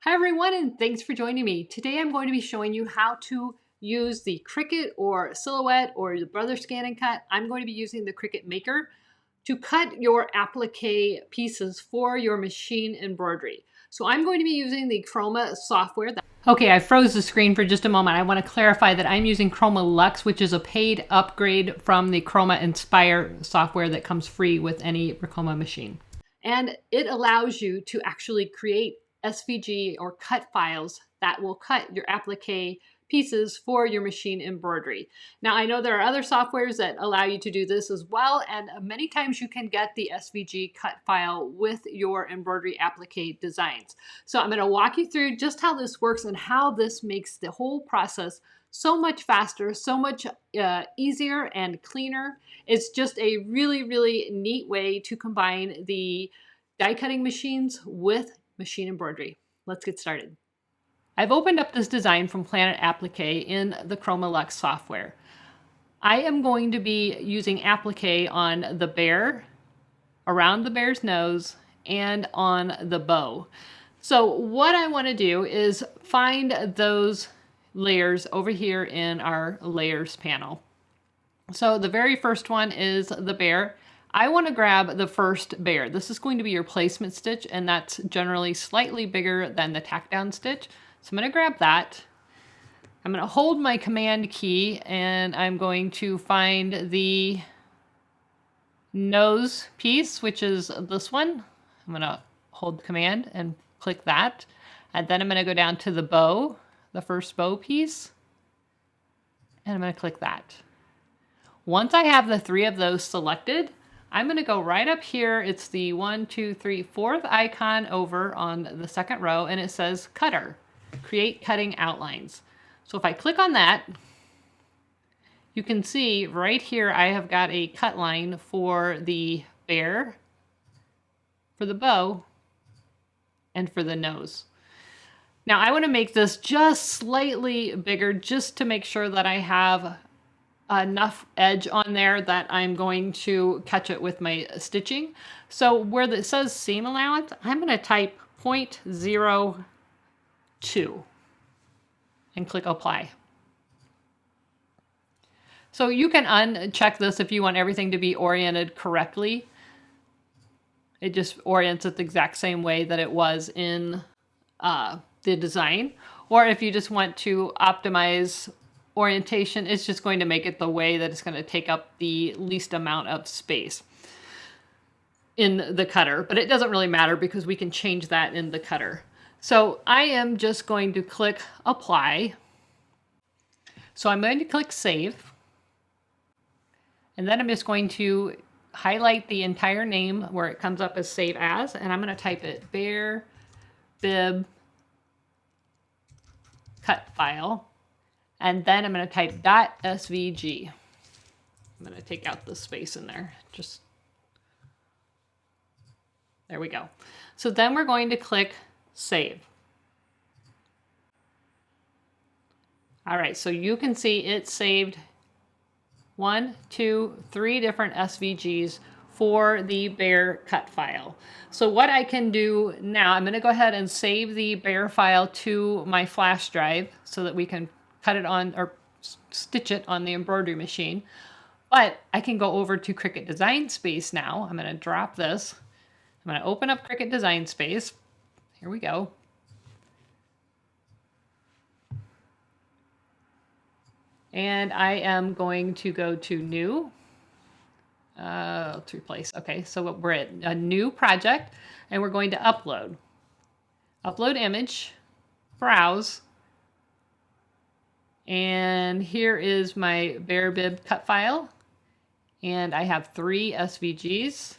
Hi everyone, and thanks for joining me. Today I'm going to be showing you how to use the Cricut or Silhouette or the Brother ScanNcut. I'm going to be using the Cricut Maker to cut your applique pieces for your machine embroidery. So I'm going to be using the Chroma software. Okay, I froze the screen for just a moment. I want to clarify that I'm using Chroma LUXE, which is a paid upgrade from the Chroma Inspire software that comes free with any Chroma machine. And it allows you to actually create SVG or cut files that will cut your applique pieces for your machine embroidery. Now, I know there are other softwares that allow you to do this as well, and many times you can get the SVG cut file with your embroidery applique designs. So I'm going to walk you through just how this works and how this makes the whole process so much faster, so much easier and cleaner. It's just a really, really neat way to combine the die cutting machines with machine embroidery. Let's get started. I've opened up this design from Planet Applique in the Chroma LUXE software. I am going to be using applique on the bear, around the bear's nose, and on the bow. So what I want to do is find those layers over here in our layers panel. So the very first one is the bear. I want to grab the first bear. This is going to be your placement stitch, and that's generally slightly bigger than the tack down stitch. So I'm going to grab that. I'm going to hold my command key, and I'm going to find the nose piece, which is this one. I'm going to hold command and click that. And then I'm going to go down to the bow, the first bow piece, and I'm going to click that. Once I have the three of those selected, I'm going to go right up here. It's the 1, 2, 3, 4th icon over on the second row, and it says Cutter, Create Cutting Outlines. So if I click on that, you can see right here I have got a cut line for the bear, for the bow, and for the nose. Now I want to make this just slightly bigger just to make sure that I have enough edge on there that I'm going to catch it with my stitching. So where it says seam allowance, I'm going to type 0.02 and click apply. So you can uncheck this if you want everything to be oriented correctly. It just orients it the exact same way that it was in the design. Or if you just want to optimize orientation, it's just going to make it the way that it's going to take up the least amount of space in the cutter. But it doesn't really matter because we can change that in the cutter. So I am just going to click apply. So I'm going to click save. And then I'm just going to highlight the entire name where it comes up as save as, and I'm going to type it bear bib cut file. And then I'm going to type .svg. I'm going to take out the space in there. Just there we go. So then we're going to click save. All right, so you can see it saved 1, 2, 3 different SVGs for the bear cut file. So what I can do now, I'm going to go ahead and save the bear file to my flash drive so that we can cut it on or stitch it on the embroidery machine. But I can go over to Cricut Design Space now. I'm going to drop this. I'm going to open up Cricut Design Space. Here we go. And I am going to go to new, to replace. Okay, so we're at a new project and we're going to upload. Upload image, browse. And here is my bear bib cut file. And I have 3 SVGs.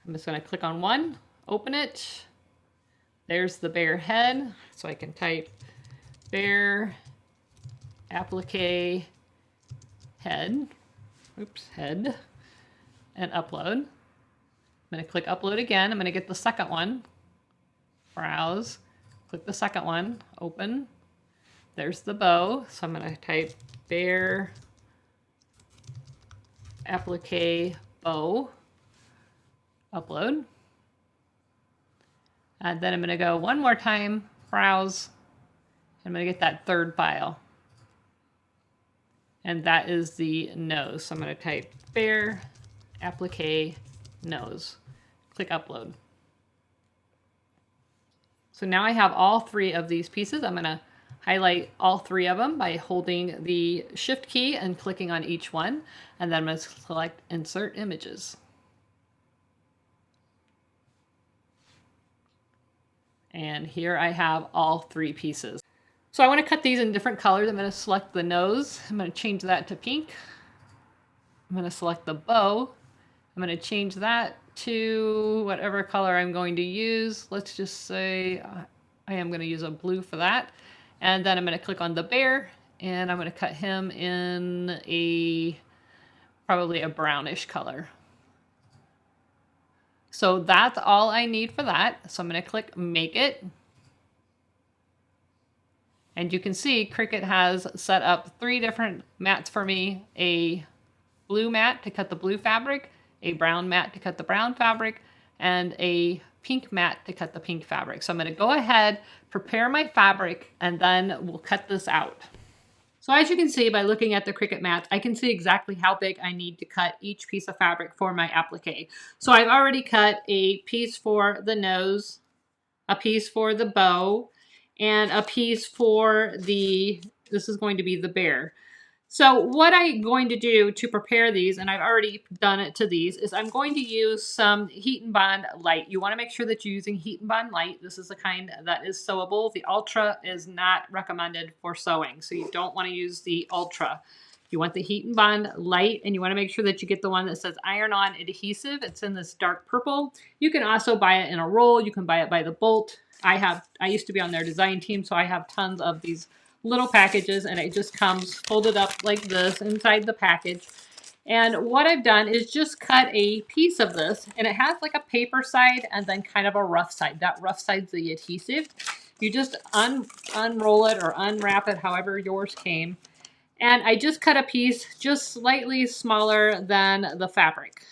I'm just going to click on one, open it. There's the bear head. So I can type bear applique head. Oops, head. And upload. I'm going to click upload again. I'm going to get the second one. Browse. Click the second one. Open. There's the bow, so I'm going to type bear applique bow, upload. And then I'm going to go one more time, browse. I'm going to get that third file. And that is the nose. So I'm going to type Embroidery Applique nose. Click upload. So now I have all three of these pieces. I'm going to highlight all three of them by holding the Shift key and clicking on each one. And then I'm going to select Insert Images. And here I have all three pieces. So I want to cut these in different colors. I'm going to select the nose. I'm going to change that to pink. I'm going to select the bow. I'm going to change that to whatever color I'm going to use. Let's just say I am going to use a blue for that. And then I'm going to click on the bear, and I'm going to cut him in probably a brownish color. So that's all I need for that. So I'm going to click Make It. And you can see Cricut has set up 3 different mats for me. A blue mat to cut the blue fabric, a brown mat to cut the brown fabric, and a pink mat to cut the pink fabric. So I'm going to go ahead, prepare my fabric, and then we'll cut this out. So as you can see by looking at the Cricut mats, I can see exactly how big I need to cut each piece of fabric for my applique. So I've already cut a piece for the nose, a piece for the bow, and a piece for this is going to be the bear. So what I'm going to do to prepare these, and I've already done it to these, is I'm going to use some Heat and Bond Light. You want to make sure that you're using Heat and Bond Light. This is the kind that is sewable. The Ultra is not recommended for sewing, so you don't want to use the Ultra. You want the Heat and Bond Light, and you want to make sure that you get the one that says iron-on adhesive. It's in this dark purple. You can also buy it in a roll. You can buy it by the bolt. I used to be on their design team, so I have tons of these little packages, and it just comes folded up like this inside the package. And what I've done is just cut a piece of this, and it has like a paper side and then kind of a rough side. That rough side's the adhesive. You just unroll it or unwrap it, however yours came. And I just cut a piece just slightly smaller than the fabric.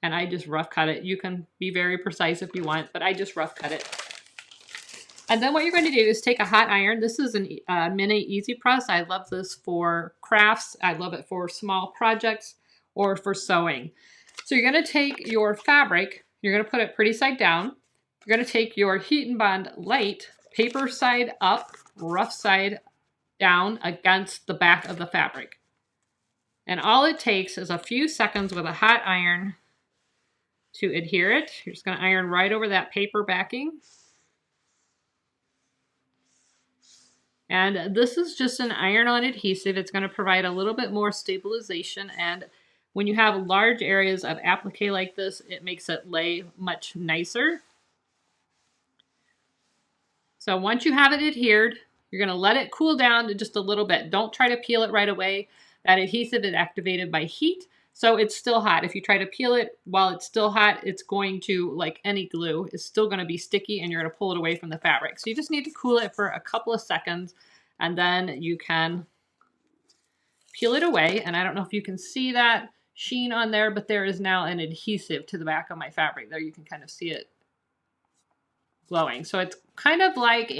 And I just rough cut it. You can be very precise if you want, but I just rough cut it. And then what you're going to do is take a hot iron. This is a mini easy press. I love this for crafts. I love it for small projects or for sewing. So you're going to take your fabric, you're going to put it pretty side down. You're going to take your Heat and Bond Light, paper side up, rough side down against the back of the fabric. And all it takes is a few seconds with a hot iron to adhere it. You're just going to iron right over that paper backing. And this is just an iron-on adhesive. It's going to provide a little bit more stabilization, and when you have large areas of applique like this, it makes it lay much nicer. So once you have it adhered, you're going to let it cool down to just a little bit. Don't try to peel it right away. That adhesive is activated by heat, so it's still hot. If you try to peel it while it's still hot, it's going to, like any glue, it's still going to be sticky and you're going to pull it away from the fabric. So you just need to cool it for a couple of seconds and then you can peel it away. And I don't know if you can see that sheen on there, but there is now an adhesive to the back of my fabric. There you can kind of see it glowing. So it's kind of like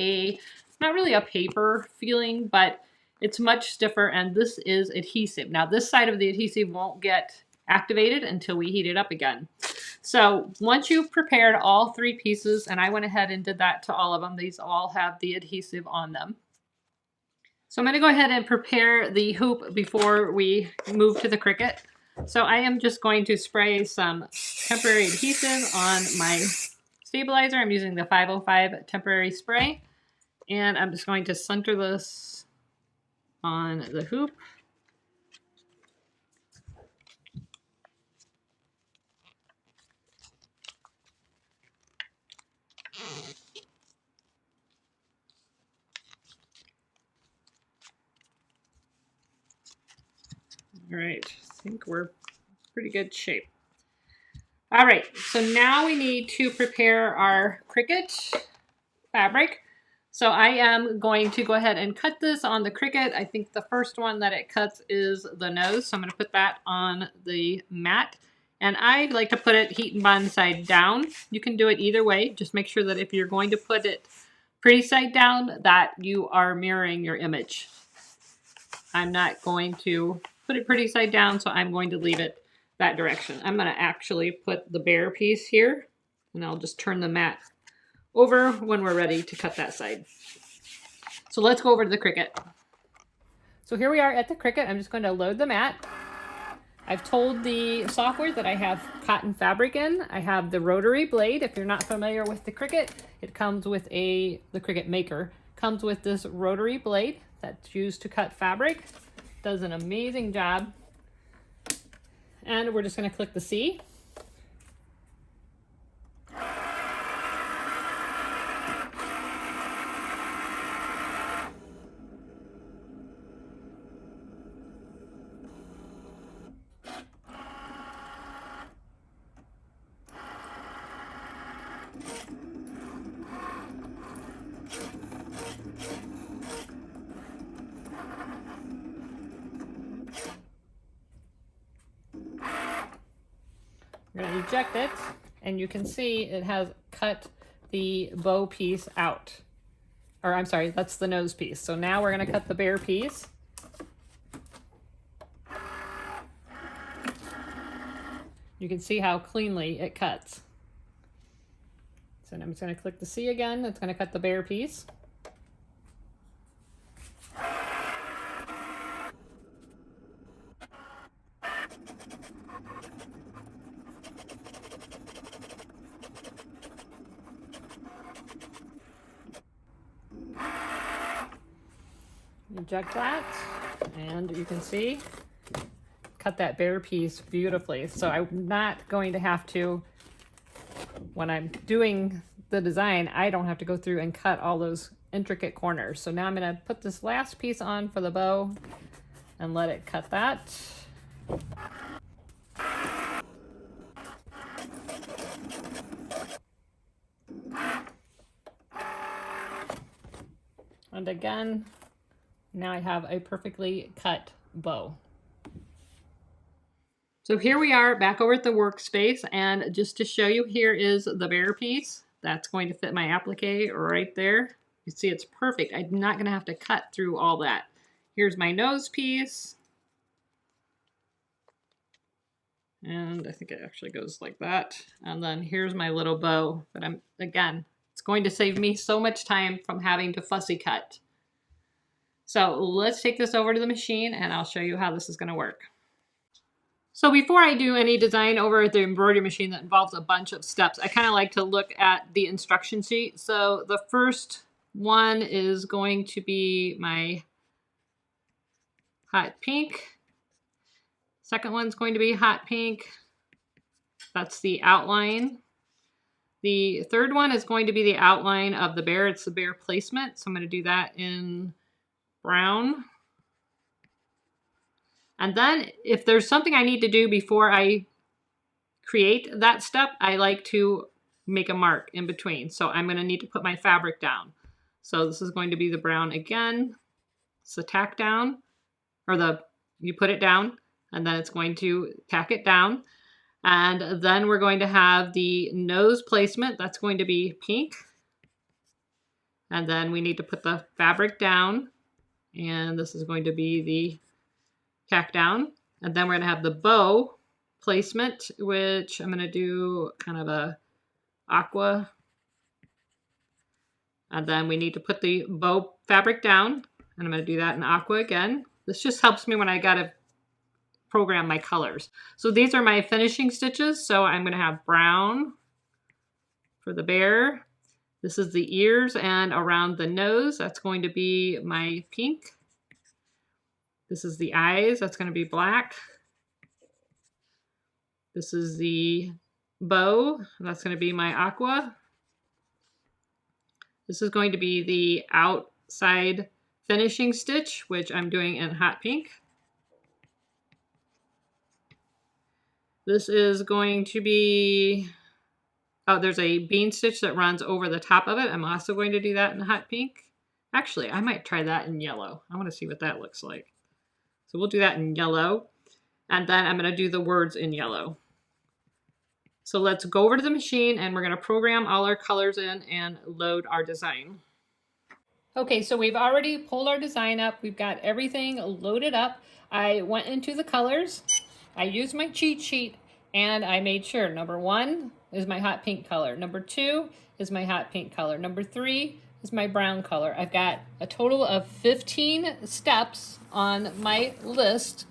not really a paper feeling, but it's much stiffer, and this is adhesive. Now this side of the adhesive won't get activated until we heat it up again. So once you've prepared all 3 pieces, and I went ahead and did that to all of them, these all have the adhesive on them. So I'm going to go ahead and prepare the hoop before we move to the Cricut. So I am just going to spray some temporary adhesive on my stabilizer. I'm using the 505 temporary spray, and I'm just going to center this on the hoop. All right, I think we're pretty good shape. All right, so now we need to prepare our Cricut fabric. So I am going to go ahead and cut this on the Cricut. I think the first one that it cuts is the nose. So I'm going to put that on the mat. And I like to put it heat and bond side down. You can do it either way. Just make sure that if you're going to put it pretty side down, that you are mirroring your image. I'm not going to put it pretty side down, so I'm going to leave it that direction. I'm going to actually put the bare piece here, and I'll just turn the mat over when we're ready to cut that side. So let's go over to the Cricut. So here we are at the Cricut. I'm just going to load the mat. I've told the software that I have cotton fabric in. I have the rotary blade. If you're not familiar with the Cricut, it comes with the Cricut Maker. Comes with this rotary blade that's used to cut fabric. Does an amazing job. And we're just going to click the C. We're going to eject it, and you can see it has cut the bow piece out. Or I'm sorry, that's the nose piece. So now we're going to cut the bare piece. You can see how cleanly it cuts. So I'm just going to click the C again. It's going to cut the bare piece. Eject that, and you can see cut that bare piece beautifully. So I'm not going to have to, when I'm doing the design, I don't have to go through and cut all those intricate corners. So now I'm going to put this last piece on for the bow and let it cut that. And again, now I have a perfectly cut bow. So here we are back over at the workspace, and just to show you, here is the bare piece. That's going to fit my applique right there. You see it's perfect. I'm not going to have to cut through all that. Here's my nose piece. And I think it actually goes like that. And then here's my little bow. But again, it's going to save me so much time from having to fussy cut. So let's take this over to the machine and I'll show you how this is going to work. So before I do any design over at the embroidery machine that involves a bunch of steps, I kind of like to look at the instruction sheet. So the first one is going to be my hot pink. Second one's going to be hot pink. That's the outline. The third one is going to be the outline of the bear. It's the bear placement. So I'm going to do that in brown. And then if there's something I need to do before I create that step, I like to make a mark in between. So I'm going to need to put my fabric down. So this is going to be the brown again. It's the tack down, or you put it down, and then it's going to tack it down. And then we're going to have the nose placement. That's going to be pink. And then we need to put the fabric down. And this is going to be the tack down. And then we're going to have the bow placement, which I'm going to do kind of a aqua. And then we need to put the bow fabric down. And I'm going to do that in aqua again. This just helps me when I got to program my colors. So these are my finishing stitches. So I'm going to have brown for the bear. This is the ears and around the nose. That's going to be my pink. This is the eyes. That's going to be black. This is the bow. That's going to be my aqua. This is going to be the outside finishing stitch, which I'm doing in hot pink. This is going to be, oh, there's a bean stitch that runs over the top of it. I'm also going to do that in hot pink. Actually, I might try that in yellow. I want to see what that looks like. So we'll do that in yellow. And then I'm going to do the words in yellow. So let's go over to the machine and we're going to program all our colors in and load our design. Okay, so we've already pulled our design up. We've got everything loaded up. I went into the colors. I used my cheat sheet and I made sure number 1 is my hot pink color. Number 2 is my hot pink color. Number 3 is my brown color. I've got a total of 15 steps on my list,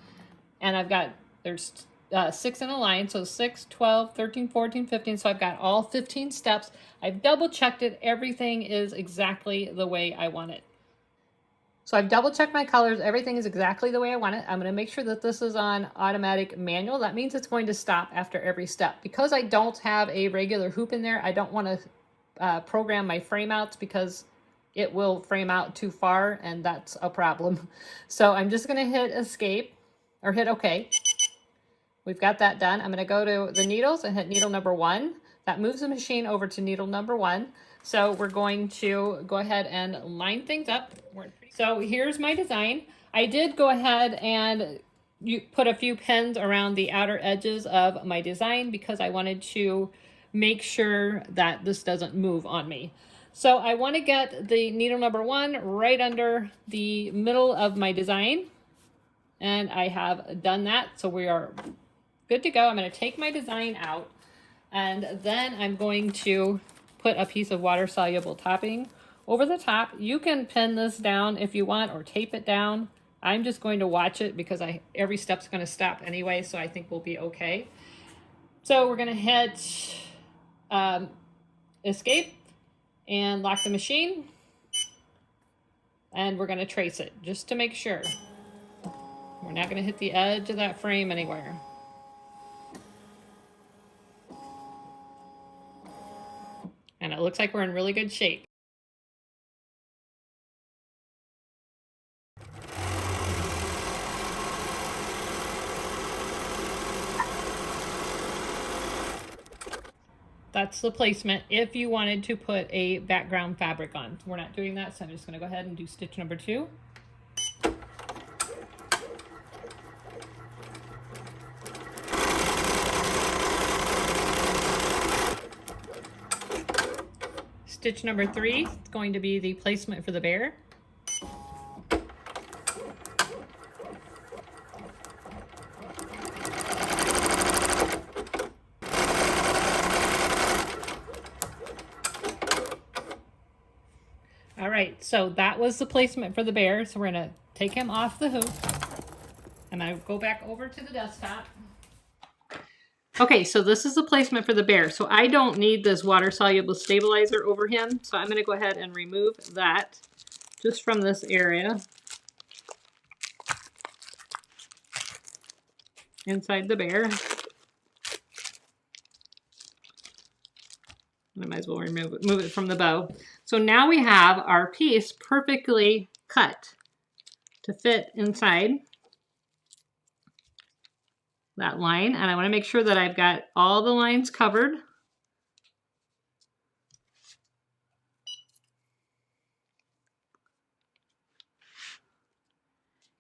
and I've got, there's 6 in a line, so 6, 12, 13, 14, 15, so I've got all 15 steps. I've double checked it. Everything is exactly the way I want it. So I've double checked my colors. Everything is exactly the way I want it. I'm going to make sure that this is on automatic manual. That means it's going to stop after every step. Because I don't have a regular hoop in there, I don't want to program my frame outs because it will frame out too far and that's a problem. So I'm just going to hit escape or hit OK. We've got that done. I'm going to go to the needles and hit needle number 1. That moves the machine over to needle number 1. So we're going to go ahead and line things up. So here's my design. I did go ahead and put a few pins around the outer edges of my design because I wanted to make sure that this doesn't move on me. So I want to get the needle number 1 right under the middle of my design. And I have done that. So we are good to go. I'm going to take my design out and then I'm going to put a piece of water soluble topping over the top. You can pin this down if you want or tape it down. I'm just going to watch it because every step's going to stop anyway, so I think we'll be okay. So we're going to hit escape and lock the machine, and we're going to trace it just to make sure. We're not going to hit the edge of that frame anywhere. And it looks like we're in really good shape. That's the placement if you wanted to put a background fabric on. We're not doing that, so I'm just going to go ahead and do stitch number 2. Stitch number 3 is going to be the placement for the bear. All right, so that was the placement for the bear. So we're going to take him off the hoop. I'm going to go back over to the desktop. Okay, so this is the placement for the bear. So I don't need this water-soluble stabilizer over him. So I'm going to go ahead and remove that just from this area inside the bear. I might as well move it from the bow. So now we have our piece perfectly cut to fit inside that line. And I want to make sure that I've got all the lines covered.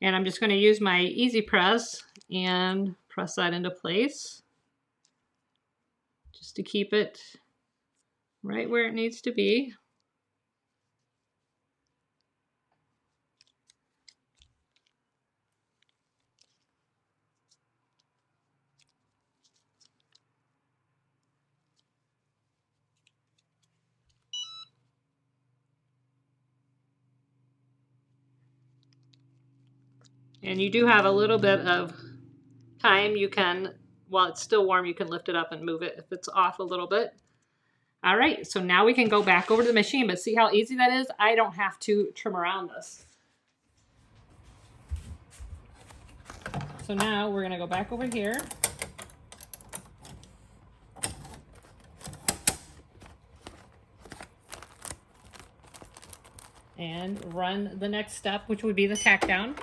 And I'm just going to use my easy press and press that into place just to keep it right where it needs to be. And you do have a little bit of time. You can, while it's still warm, you can lift it up and move it if it's off a little bit. All right, so now we can go back over to the machine, but see how easy that is? I don't have to trim around this. So now we're gonna go back over here. And run the next step, which would be the tack down.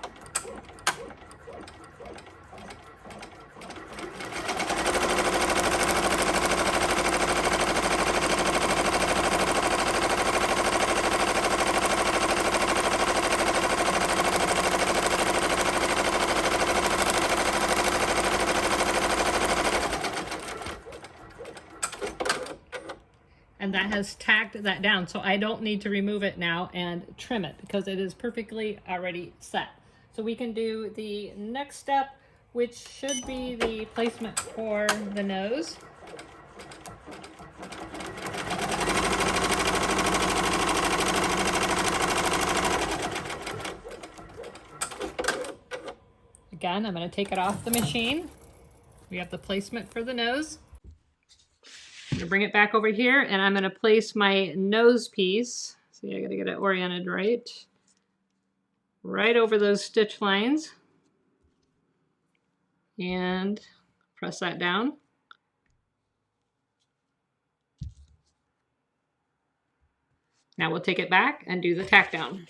and that has tacked that down. So I don't need to remove it now and trim it because it is perfectly already set. So we can do the next step, which should be the placement for the nose. Again, I'm going to take it off the machine. We have the placement for the nose. I'm going to bring it back over here, and I'm going to place my nose piece. See, I got to get it oriented right over those stitch lines, and press that down. Now we'll take it back and do the tack down.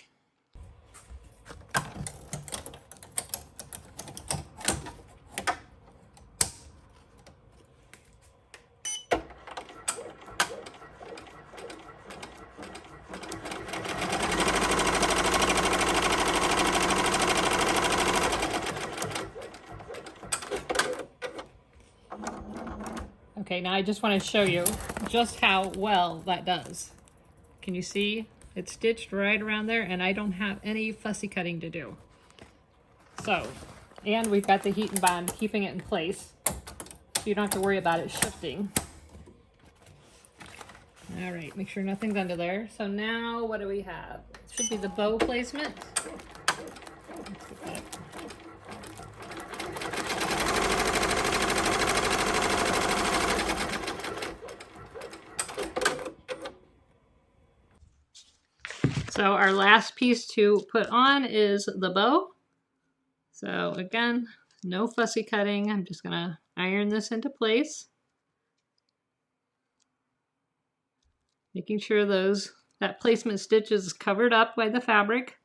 Okay, now I just want to show you just how well that does. Can you see? It's stitched right around there, and I don't have any fussy cutting to do. So, and we've got the heat and bond keeping it in place, so you don't have to worry about it shifting. All right, make sure nothing's under there. So now what do we have? It should be the bow placement. So our last piece to put on is the bow. So again, no fussy cutting. I'm just gonna iron this into place. Making sure that placement stitch is covered up by the fabric.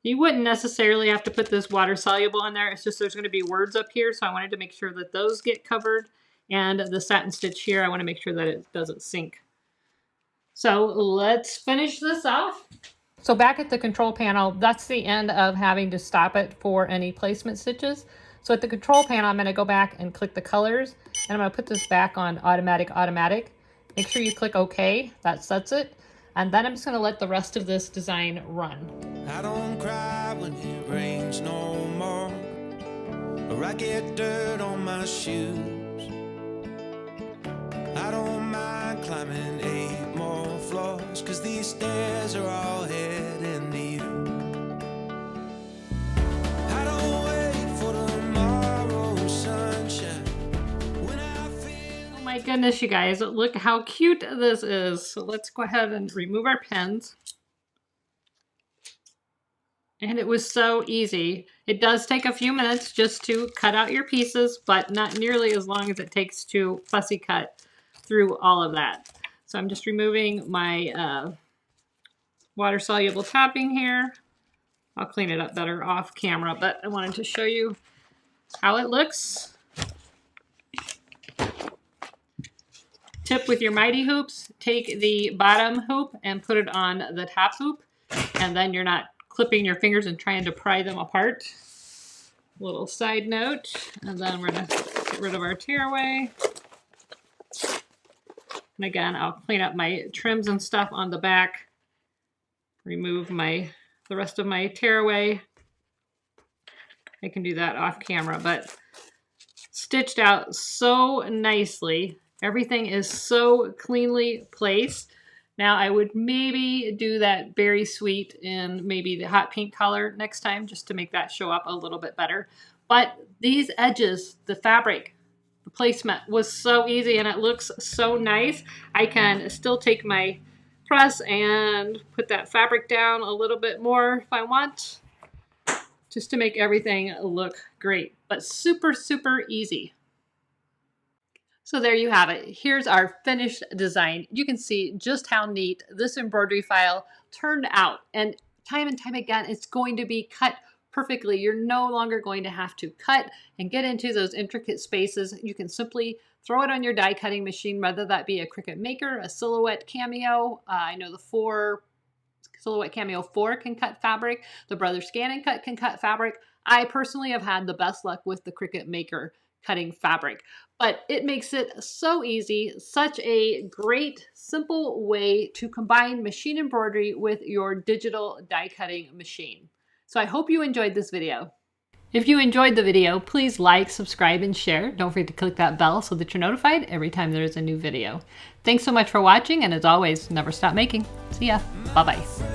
You wouldn't necessarily have to put this water soluble on there. It's just there's going to be words up here, so I wanted to make sure that those get covered. And the satin stitch here, I want to make sure that it doesn't sink. So let's finish this off. So back at the control panel, that's the end of having to stop it for any placement stitches. So at the control panel, I'm going to go back and click the colors, and I'm going to put this back on automatic. Make sure you click OK. That sets it. And then I'm just going to let the rest of this design run. I don't cry when it rains no more, or I get dirt on my shoes. I don't mind climbing 8 more floors, 'cause these stairs are all heading to you. I don't wait for tomorrow's sunshine when I feel... Oh my goodness, you guys, look how cute this is. So let's go ahead and remove our pins. And it was so easy. It does take a few minutes just to cut out your pieces, but not nearly as long as it takes to fussy cut through all of that. So I'm just removing my water-soluble topping here. I'll clean it up better off camera, but I wanted to show you how it looks. Tip with your mighty hoops, take the bottom hoop and put it on the top hoop, and then you're not clipping your fingers and trying to pry them apart. Little side note, and then we're gonna get rid of our tearaway. And again, I'll clean up my trims and stuff on the back, remove the rest of my tearaway. I can do that off camera, but stitched out so nicely. Everything is so cleanly placed. Now I would maybe do that berry sweet in maybe the hot pink color next time, just to make that show up a little bit better. But these edges, the fabric, the placement was so easy and it looks so nice. I can still take my press and put that fabric down a little bit more if I want, just to make everything look great, but super, super easy. So there you have it. Here's our finished design. You can see just how neat this embroidery file turned out. And time again, it's going to be cut perfectly. You're no longer going to have to cut and get into those intricate spaces. You can simply throw it on your die cutting machine, whether that be a Cricut Maker, a Silhouette Cameo. I know the 4 Silhouette Cameo 4 can cut fabric. The Brother ScanNcut can cut fabric. I personally have had the best luck with the Cricut Maker cutting fabric, but it makes it so easy, such a great, simple way to combine machine embroidery with your digital die cutting machine. So I hope you enjoyed this video. If you enjoyed the video, please like, subscribe, and share. Don't forget to click that bell so that you're notified every time there is a new video. Thanks so much for watching, and as always, never stop making. See ya. Bye-bye.